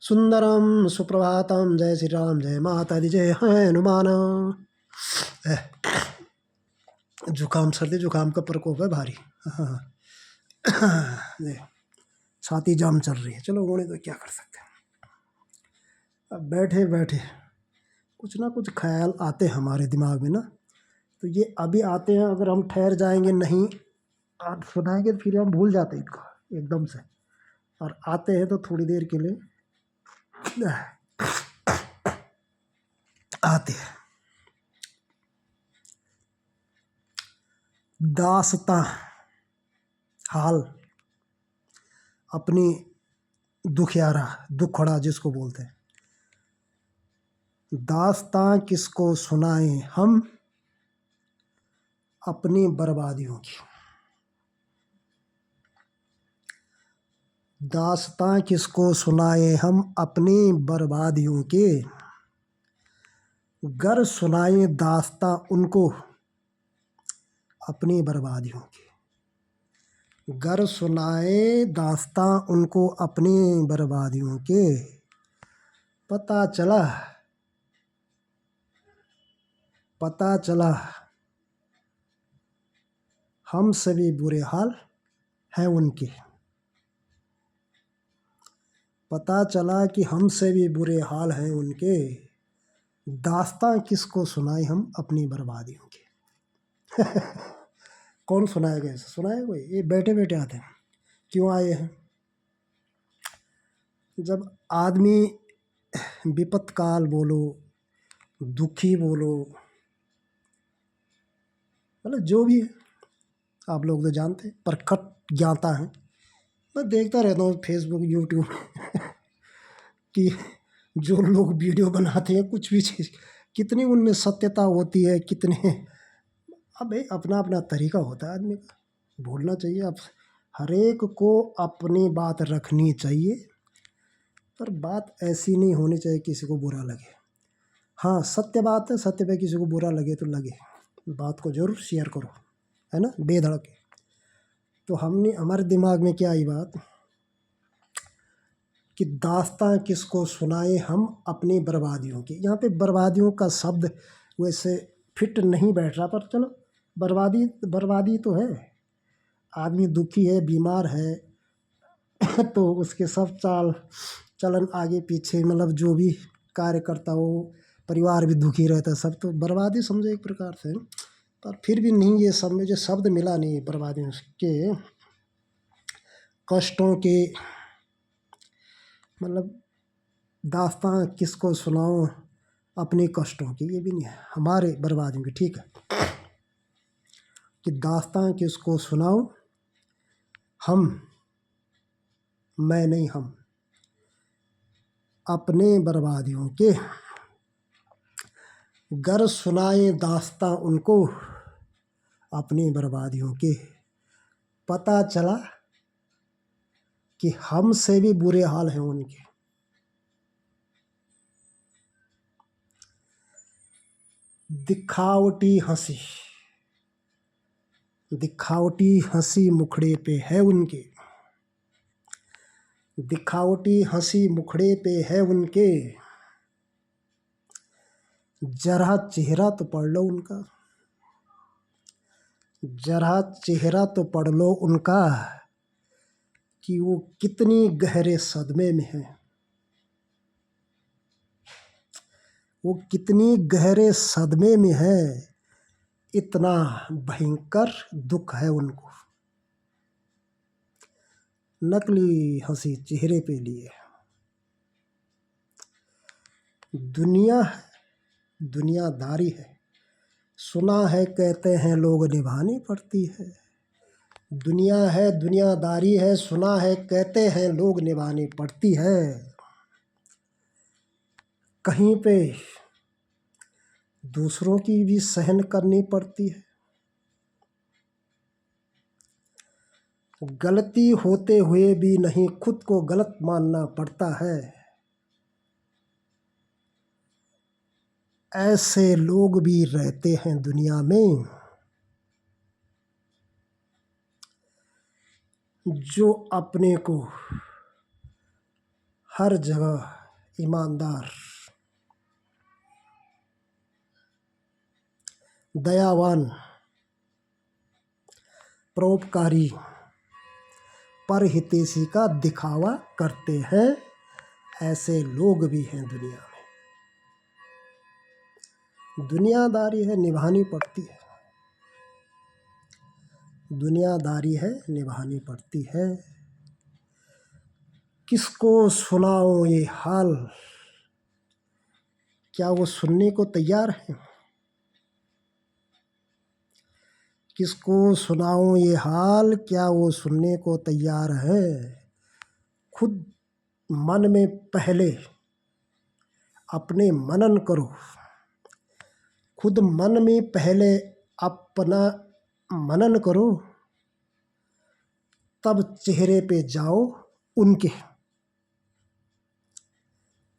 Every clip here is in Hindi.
सुंदरम सुप्रभातम, जय श्री राम, जय माता दी, जय हनुमान। जुकाम, सर्दी जुकाम का प्रकोप है भारी। हाँ। ये छाती जाम चल रही है। चलो होने तो क्या कर सकते हैं। अब बैठे बैठे कुछ ना कुछ ख्याल आते हैं हमारे दिमाग में ना, तो ये अभी आते हैं। अगर हम ठहर जाएंगे, नहीं आप सुनाएंगे, तो फिर हम भूल जाते हैं इनको एकदम से। और आते हैं तो थोड़ी देर के लिए आते हैं। दास्तां, हाल, अपनी दुखियारा, दुखड़ा जिसको बोलते हैं। दास्तां किसको सुनाएं हम अपनी बर्बादियों की। दास्तां किसको सुनाएं हम अपनी बर्बादियों के। गर सुनाएं दास्तां उनको अपनी बर्बादियों की। गर सुनाएं दास्तां उनको अपनी बर्बादियों के। पता चला हमसे भी बुरे हाल हैं उनके। पता चला कि हमसे भी बुरे हाल हैं उनके। दास्तां किसको सुनाए हम अपनी बर्बादियों की। कौन सुनाएगा ऐसा? सुनाएगा कोई? ये बैठे बैठे आते हैं। क्यों आए हैं? जब आदमी विपत काल बोलो, दुखी बोलो, मतलब जो भी है, आप लोग तो जानते हैं, परखट ज्ञाता हैं। मैं देखता रहता हूँ फेसबुक, यूट्यूब कि जो लोग वीडियो बनाते हैं कुछ भी चीज़, कितनी उनमें सत्यता होती है, कितने। अब अपना अपना तरीका होता है आदमी का, बोलना चाहिए। अब हर एक को अपनी बात रखनी चाहिए, पर बात ऐसी नहीं होनी चाहिए किसी को बुरा लगे। हाँ, सत्य बात है, सत्य पे किसी को बुरा लगे तो लगे, बात को जरूर शेयर करो, है ना, बेधड़क। तो हमारे दिमाग में क्या आई बात कि दास्तां किसको सुनाए हम अपनी बर्बादियों की। यहाँ पे बर्बादियों का शब्द वैसे फिट नहीं बैठ रहा, पर चलो, बर्बादी तो है। आदमी दुखी है, बीमार है तो उसके सब चाल चलन आगे पीछे, मतलब जो भी कार्य करता हो, परिवार भी दुखी रहता है, सब तो बर्बादी समझो एक प्रकार से। पर फिर भी नहीं, ये सब में जो शब्द मिला नहीं बर्बादियों के, कष्टों के, मतलब दास्तां किसको सुनाओ अपने कष्टों की, ये भी नहीं है हमारे बर्बादियों की। ठीक है कि दास्तां किसको सुनाओ हम, मैं नहीं हम, अपने बर्बादियों के। गर सुनाए दास्तां उनको अपनी बर्बादियों के। पता चला कि हमसे भी बुरे हाल हैं उनके। दिखावटी हंसी, दिखावटी हंसी मुखड़े पे है उनके। दिखावटी हंसी मुखड़े पे है उनके। जरा चेहरा तो पढ़ लो उनका, जरा चेहरा तो पढ़ लो उनका, कि वो कितनी गहरे सदमे में है। वो कितनी गहरे सदमे में है, इतना भयंकर दुख है उनको। नकली हंसी चेहरे पे लिए। दुनिया है, दुनियादारी है, सुना है कहते हैं लोग निभानी पड़ती है। दुनिया है, दुनियादारी है, सुना है कहते हैं लोग निभानी पड़ती है। कहीं पे दूसरों की भी सहन करनी पड़ती है। गलती होते हुए भी नहीं खुद को गलत मानना पड़ता है। ऐसे लोग भी रहते हैं दुनिया में, जो अपने को हर जगह ईमानदार, दयावान, परोपकारी, परहितैषी का दिखावा करते हैं, ऐसे लोग भी हैं दुनिया में। दुनियादारी है, निभानी पड़ती है। दुनियादारी है, निभानी पड़ती है। किसको सुनाओ ये हाल, क्या वो सुनने को तैयार है? किसको सुनाओ ये हाल, क्या वो सुनने को तैयार है? खुद मन में पहले अपने मनन करो, खुद मन में पहले अपना मनन करो, तब चेहरे पे जाओ उनके,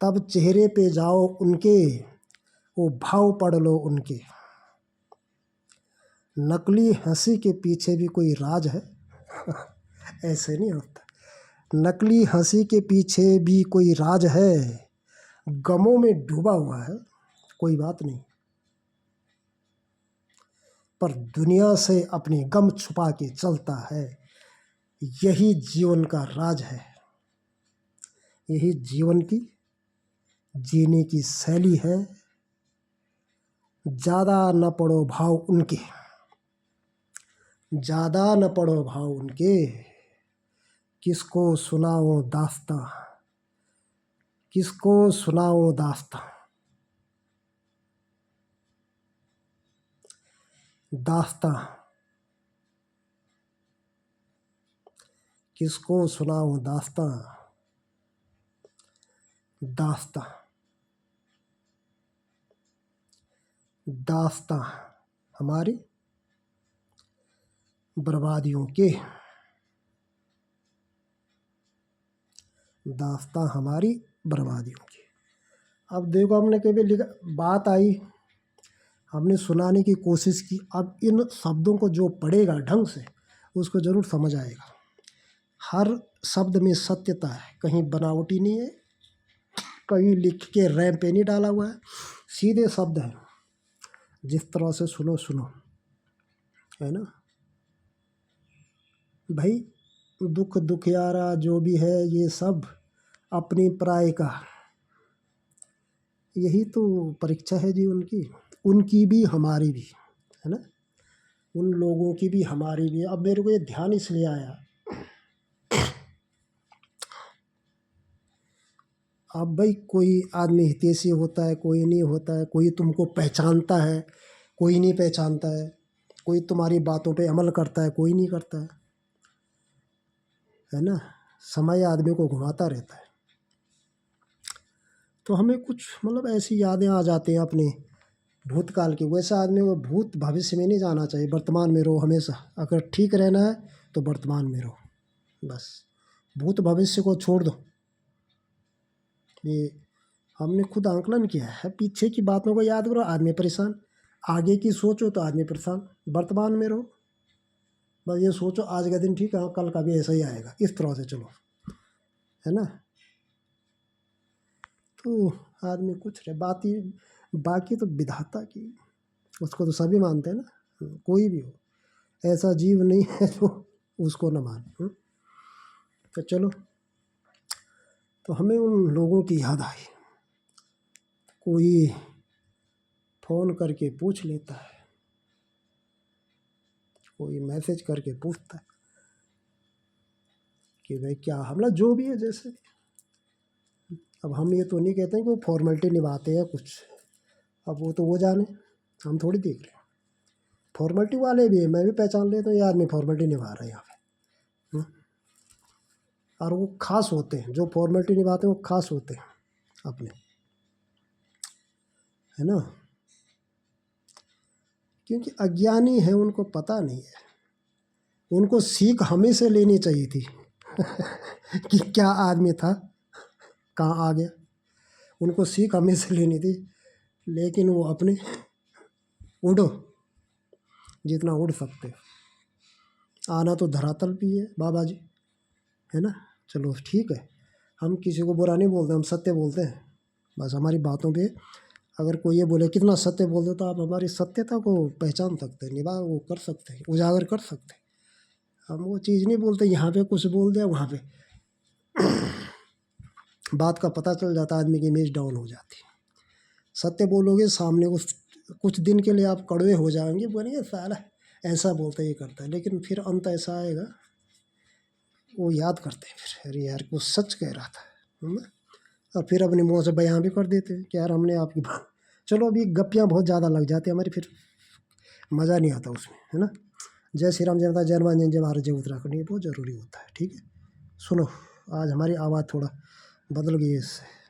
तब चेहरे पे जाओ उनके, वो भाव पढ़ लो उनके। नकली हंसी के पीछे भी कोई राज है ऐसे नहीं होता। नकली हंसी के पीछे भी कोई राज है, गमों में डूबा हुआ है, कोई बात नहीं, पर दुनिया से अपने गम छुपा के चलता है। यही जीवन का राज है, यही जीवन की जीने की शैली है। ज़्यादा न पड़ो भाव उनके, ज़्यादा न पड़ो भाव उनके, किसको सुनाओ दास्तां, किसको सुनाओ दास्तां। दास्तां, किसको सुनाओ दास्तां, दास्तां, दास्तां हमारी बर्बादियों के, दास्तां हमारी बर्बादियों की। अब देखो, हमने कभी लिखा, बात आई, हमने सुनाने की कोशिश की। अब इन शब्दों को जो पढ़ेगा ढंग से उसको ज़रूर समझ आएगा। हर शब्द में सत्यता है, कहीं बनावटी नहीं है, कहीं लिख के रैम पे नहीं डाला हुआ है, सीधे शब्द हैं। जिस तरह से सुनो सुनो, है ना भाई। दुख दुखियारा जो भी है, ये सब अपनी पराई का, यही तो परीक्षा है जी उनकी, उनकी भी हमारी भी, है ना। उन लोगों की भी हमारी भी। अब मेरे को ये ध्यान इसलिए आया, अब भाई कोई आदमी हितैषी होता है, कोई नहीं होता है, कोई तुमको पहचानता है, कोई नहीं पहचानता है, कोई तुम्हारी बातों पे अमल करता है, कोई नहीं करता है ना। समय आदमी को घुमाता रहता है। तो हमें कुछ मतलब ऐसी यादें आ जाती हैं अपने भूतकाल की। वैसा आदमी को भूत भविष्य में नहीं जाना चाहिए, वर्तमान में रहो हमेशा। अगर ठीक रहना है तो वर्तमान में रहो बस, भूत भविष्य को छोड़ दो। ये हमने खुद आंकलन किया है। पीछे की बातों को याद करो, आदमी परेशान। आगे की सोचो तो आदमी परेशान। वर्तमान में रहो, बस ये सोचो आज का दिन ठीक है, कल का भी ऐसा ही आएगा, इस तरह से चलो, है ना। तो आदमी कुछ रहे, बाकी तो विधाता की, उसको तो सभी मानते हैं ना। कोई भी हो, ऐसा जीव नहीं है जो उसको न माने। तो चलो, तो हमें उन लोगों की याद आई। कोई फ़ोन करके पूछ लेता है, कोई मैसेज करके पूछता है कि भाई क्या हमला, जो भी है जैसे। अब हम ये तो नहीं कहते हैं कि वो फॉर्मेलिटी निभाते हैं कुछ, अब वो तो वो जाने, हम थोड़ी देख रहे हैं। फॉर्मेलिटी वाले भी है, मैं भी पहचान लेता हूँ ये आदमी फॉर्मेलिटी निभा रहा है यहाँ पे। और वो खास होते हैं, जो फॉर्मेलिटी निभाते हैं वो खास होते हैं अपने, है ना। क्योंकि अज्ञानी है, उनको पता नहीं है। उनको सीख हमें से लेनी चाहिए थी कि क्या आदमी था, कहाँ आ गया। उनको सीख हमें से लेनी थी, लेकिन वो अपने उड़ो जितना उड़ सकते। आना तो धरातल भी है बाबा जी, है ना। चलो ठीक है, हम किसी को बुरा नहीं बोलते, हम सत्य बोलते हैं। बस हमारी बातों पे अगर कोई ये बोले कितना सत्य बोल दो, तो आप हमारी सत्यता को पहचान सकते हैं, निभा वो कर सकते हैं, उजागर कर सकते हैं। हम वो चीज़ नहीं बोलते, यहाँ पे कुछ बोल दिया, वहाँ पे बात का पता चल जाता, आदमी की इमेज डाउन हो जाती है। सत्य बोलोगे सामने को, कुछ दिन के लिए आप कड़वे हो जाएंगे, बोलेंगे साला ऐसा बोलता ये करता है, लेकिन फिर अंत ऐसा आएगा वो याद करते हैं फिर, अरे यार कुछ सच कह रहा था, है ना। और फिर अपने मुँह से बयान भी कर देते हैं कि यार हमने आपकी बात, चलो अभी गप्पियाँ बहुत ज़्यादा लग जाती है हमारी, फिर मज़ा नहीं आता उसमें, है ना। जय श्री राम, जय माता, जय हनुमान, जय भारत, जय उत्तराखंड, ये बहुत ज़रूरी होता है। ठीक है, सुनो, आज हमारी आवाज़ थोड़ा बदल गई है इससे।